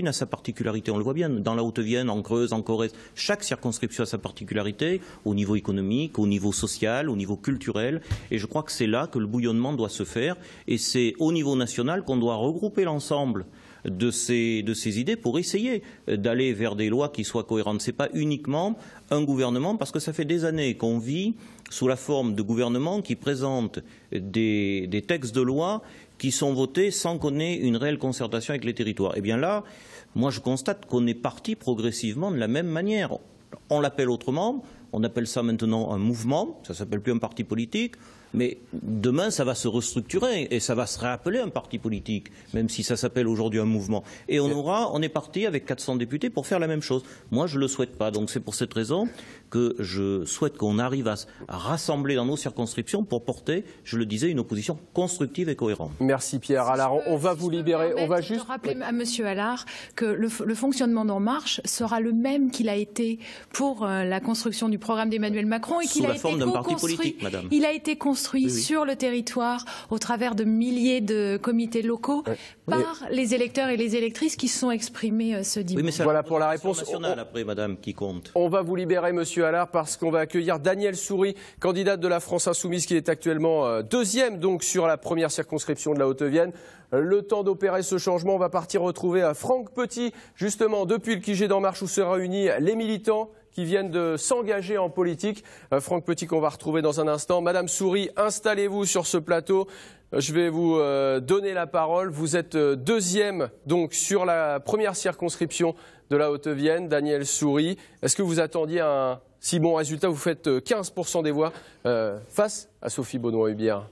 a sa particularité. On le voit bien, dans la Haute-Vienne, en Creuse, en Corrèze, chaque circonscription a sa particularité au niveau économique, au niveau social, au niveau culturel. Et je crois que c'est là que le bouillonnement doit se faire. Et c'est au niveau national qu'on doit regrouper l'ensemble de ces idées pour essayer d'aller vers des lois qui soient cohérentes. Ce n'est pas uniquement un gouvernement, parce que ça fait des années qu'on vit sous la forme de gouvernements qui présentent des textes de loi qui sont votés sans qu'on ait une réelle concertation avec les territoires. Eh bien là, moi je constate qu'on est parti progressivement de la même manière. On l'appelle autrement, on appelle ça maintenant un mouvement, ça ne s'appelle plus un parti politique, mais demain ça va se restructurer et ça va se réappeler un parti politique, même si ça s'appelle aujourd'hui un mouvement. Et on est parti avec 400 députés pour faire la même chose. Moi je ne le souhaite pas, donc c'est pour cette raison que je souhaite qu'on arrive à rassembler dans nos circonscriptions pour porter, je le disais, une opposition constructive et cohérente. Merci Pierre Allard. On va vous libérer. On va juste rappeler à M. Allard que le fonctionnement d'En Marche sera le même qu'il a été pour la construction du programme d'Emmanuel Macron et qu'il a été co-construit. Il a été construit sur le territoire au travers de milliers de comités locaux par les électeurs et les électrices qui se sont exprimés ce dimanche. Oui, mais voilà pour la réponse. Après, madame, qui compte. On va vous libérer, Monsieur Allard, parce qu'on va accueillir Danielle Soury, candidate de la France Insoumise, qui est actuellement deuxième donc sur la première circonscription de la Haute-Vienne. Le temps d'opérer ce changement, on va partir retrouver Franck Petit, justement depuis le QG d'En Marche où se réunissent les militants qui viennent de s'engager en politique. Franck Petit qu'on va retrouver dans un instant. Madame Soury, installez-vous sur ce plateau. Je vais vous donner la parole. Vous êtes deuxième donc sur la première circonscription de la Haute-Vienne, Danielle Soury. Est-ce que vous attendiez un si bon résultat? Vous faites 15% des voix face à Sophie Beaudouin-Hubière.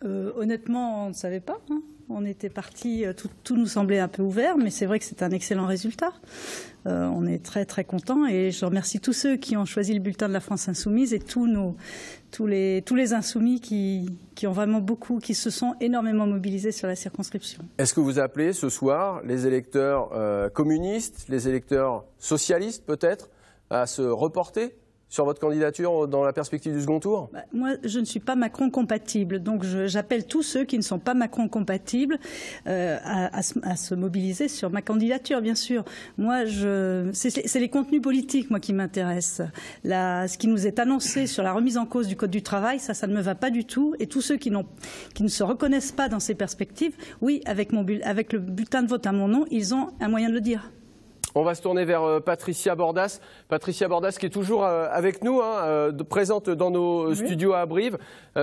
Honnêtement, on ne savait pas. On était parti, tout nous semblait un peu ouvert, mais c'est vrai que c'est un excellent résultat. On est très très contents et je remercie tous ceux qui ont choisi le bulletin de la France Insoumise et tous les insoumis qui ont vraiment qui se sont énormément mobilisés sur la circonscription. Est-ce que vous appelez ce soir les électeurs communistes, les électeurs socialistes peut-être, à se reporter sur votre candidature dans la perspective du second tour? Moi, je ne suis pas Macron compatible, donc j'appelle tous ceux qui ne sont pas Macron compatibles à se mobiliser sur ma candidature, bien sûr. Moi, c'est les contenus politiques, moi, qui m'intéressent. Ce qui nous est annoncé sur la remise en cause du Code du travail, ça ne me va pas du tout. Et tous ceux qui ne se reconnaissent pas dans ces perspectives, oui, avec le bulletin de vote à mon nom, ils ont un moyen de le dire. On va se tourner vers Patricia Bordas. Patricia Bordas qui est toujours avec nous, présente dans nos studios à Brive.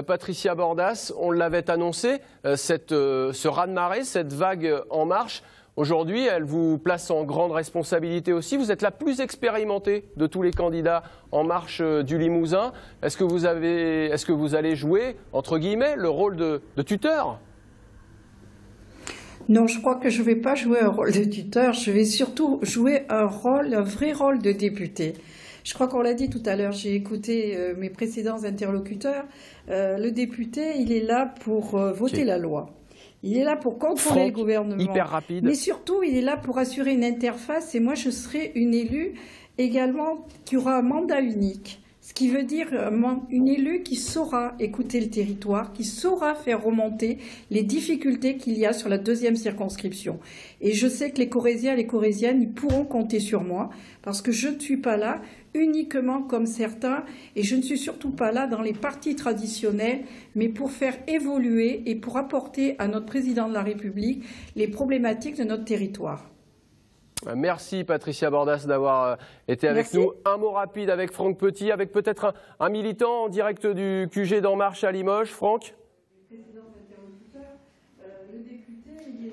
Patricia Bordas, on l'avait annoncé, ce raz-de-marée, cette vague en marche. Aujourd'hui, elle vous place en grande responsabilité aussi. Vous êtes la plus expérimentée de tous les candidats en marche du Limousin. Est-ce que vous allez jouer, entre guillemets, le rôle de tuteur ? Non, je crois que je ne vais pas jouer un rôle de tuteur, je vais surtout jouer un vrai rôle de député. Je crois qu'on l'a dit tout à l'heure, j'ai écouté mes précédents interlocuteurs. Le député, il est là pour voter la loi. Il est là pour contrôler le gouvernement. Hyper rapide. Mais surtout, il est là pour assurer une interface. Et moi, je serai une élue également qui aura un mandat unique. Ce qui veut dire une élue qui saura écouter le territoire, qui saura faire remonter les difficultés qu'il y a sur la deuxième circonscription. Et je sais que les Corréziens et les Corréziennes, ils pourront compter sur moi, parce que je ne suis pas là uniquement comme certains, et je ne suis surtout pas là dans les partis traditionnels, mais pour faire évoluer et pour apporter à notre président de la République les problématiques de notre territoire. Merci Patricia Bordas d'avoir été avec nous. Un mot rapide avec Franck Petit, avec peut-être un militant en direct du QG d'En Marche à Limoges. Franck ?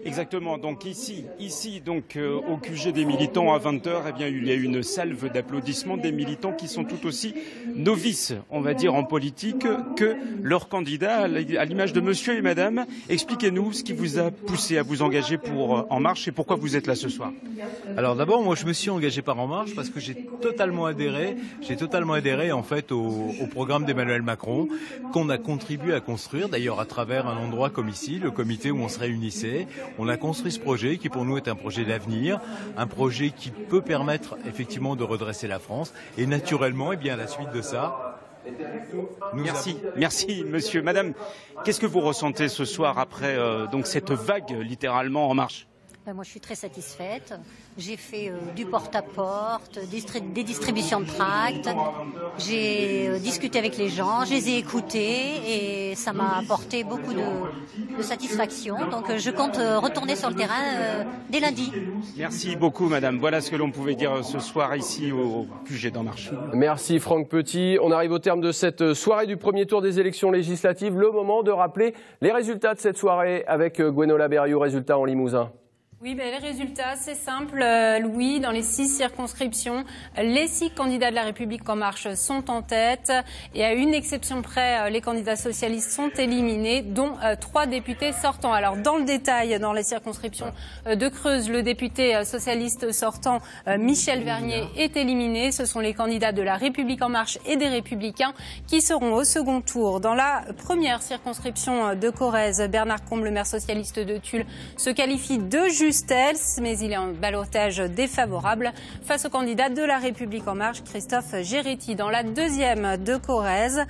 Exactement. Donc ici donc au QG des militants à 20h, eh bien il y a une salve d'applaudissements des militants qui sont tout aussi novices, on va dire, en politique que leurs candidats, à l'image de monsieur et madame. Expliquez-nous ce qui vous a poussé à vous engager pour En Marche et pourquoi vous êtes là ce soir. Alors d'abord, moi je me suis engagé par En Marche parce que j'ai totalement adhéré en fait au programme d'Emmanuel Macron qu'on a contribué à construire, d'ailleurs à travers un endroit comme ici, le comité où on se réunissait. On a construit ce projet qui pour nous est un projet d'avenir, un projet qui peut permettre effectivement de redresser la France et naturellement, eh bien à la suite de ça, Merci monsieur, madame. Qu'est-ce que vous ressentez ce soir après donc cette vague littéralement En Marche? Moi, je suis très satisfaite. J'ai fait du porte-à-porte, des distributions de tracts. J'ai discuté avec les gens, je les ai écoutés et ça m'a apporté beaucoup de satisfaction. Donc, je compte retourner sur le terrain dès lundi. Merci beaucoup, madame. Voilà ce que l'on pouvait dire ce soir ici au QG d'En Marche. Merci Franck Petit. On arrive au terme de cette soirée du premier tour des élections législatives. Le moment de rappeler les résultats de cette soirée avec Gwenola Berriou, résultats en Limousin. Oui, les résultats, c'est simple. Louis, dans les 6 circonscriptions, les 6 candidats de la République En Marche sont en tête. Et à une exception près, les candidats socialistes sont éliminés, dont 3 députés sortants. Alors, dans le détail, dans les circonscriptions de Creuse, le député socialiste sortant, Michel Vernier, est éliminé. Ce sont les candidats de la République En Marche et des Républicains qui seront au second tour. Dans la première circonscription de Corrèze, Bernard Combe, le maire socialiste de Tulle, se qualifie de justesse, mais il est en ballottage défavorable face au candidat de la République En Marche, Christophe Géretti. Dans la deuxième de Corrèze,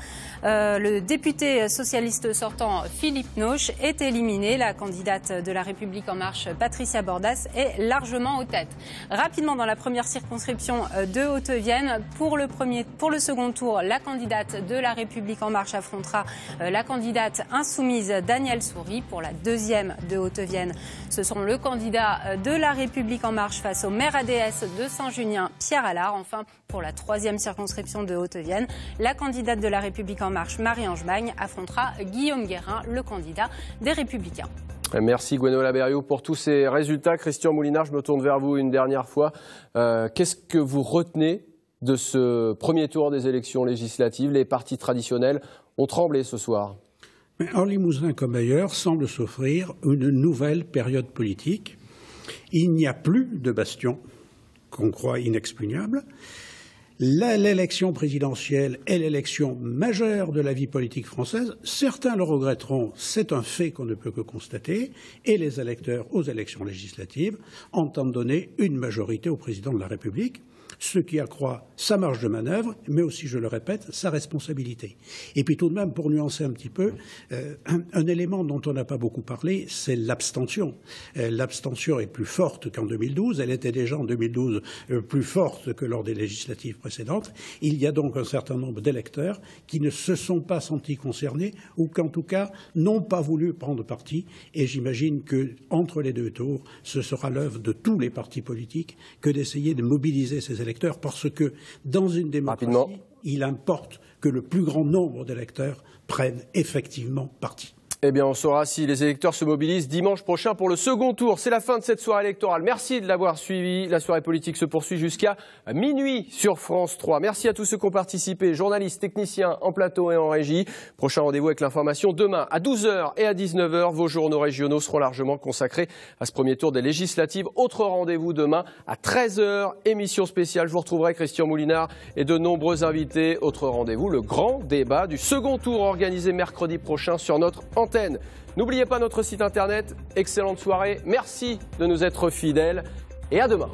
le député socialiste sortant, Philippe Noche, est éliminé. La candidate de la République En Marche, Patricia Bordas, est largement aux têtes. Rapidement, dans la première circonscription de Haute-Vienne, pour le second tour, la candidate de la République En Marche affrontera la candidate insoumise Danielle Souris. Pour la deuxième de Haute-Vienne, ce sont le candidat de la République En Marche face au maire ADS de Saint-Junien, Pierre Allard. Enfin, pour la troisième circonscription de Haute-Vienne, la candidate de la République En Marche, Marie-Ange Bagne, affrontera Guillaume Guérin, le candidat des Républicains. Merci Gwenola Berriou pour tous ces résultats. Christian Moulinard, je me tourne vers vous une dernière fois. Qu'est-ce que vous retenez de ce premier tour des élections législatives? Les partis traditionnels ont tremblé ce soir. Mais en Limousin comme ailleurs, semble s'offrir une nouvelle période politique. Il n'y a plus de bastion qu'on croit inexpugnable. L'élection présidentielle est l'élection majeure de la vie politique française. Certains le regretteront, c'est un fait qu'on ne peut que constater. Et les électeurs aux élections législatives entendent donner une majorité au président de la République. ce qui accroît sa marge de manœuvre, mais aussi, je le répète, sa responsabilité. Et puis tout de même, pour nuancer un petit peu, un élément dont on n'a pas beaucoup parlé, c'est l'abstention. L'abstention est plus forte qu'en 2012, elle était déjà en 2012 plus forte que lors des législatives précédentes. Il y a donc un certain nombre d'électeurs qui ne se sont pas sentis concernés ou qu'en tout cas n'ont pas voulu prendre parti. Et j'imagine qu'entre les deux tours, ce sera l'œuvre de tous les partis politiques que d'essayer de mobiliser ces électeurs parce que dans une démocratie, il importe que le plus grand nombre d'électeurs prennent effectivement parti. Eh bien, on saura si les électeurs se mobilisent dimanche prochain pour le second tour. C'est la fin de cette soirée électorale. Merci de l'avoir suivi. La soirée politique se poursuit jusqu'à minuit sur France 3. Merci à tous ceux qui ont participé, journalistes, techniciens en plateau et en régie. Prochain rendez-vous avec l'information demain à 12h et à 19h. Vos journaux régionaux seront largement consacrés à ce premier tour des législatives. Autre rendez-vous demain à 13h, émission spéciale. Je vous retrouverai Christian Moulinard et de nombreux invités. Autre rendez-vous, le grand débat du second tour organisé mercredi prochain sur notre antenne. N'oubliez pas notre site internet. Excellente soirée. Merci de nous être fidèles et à demain.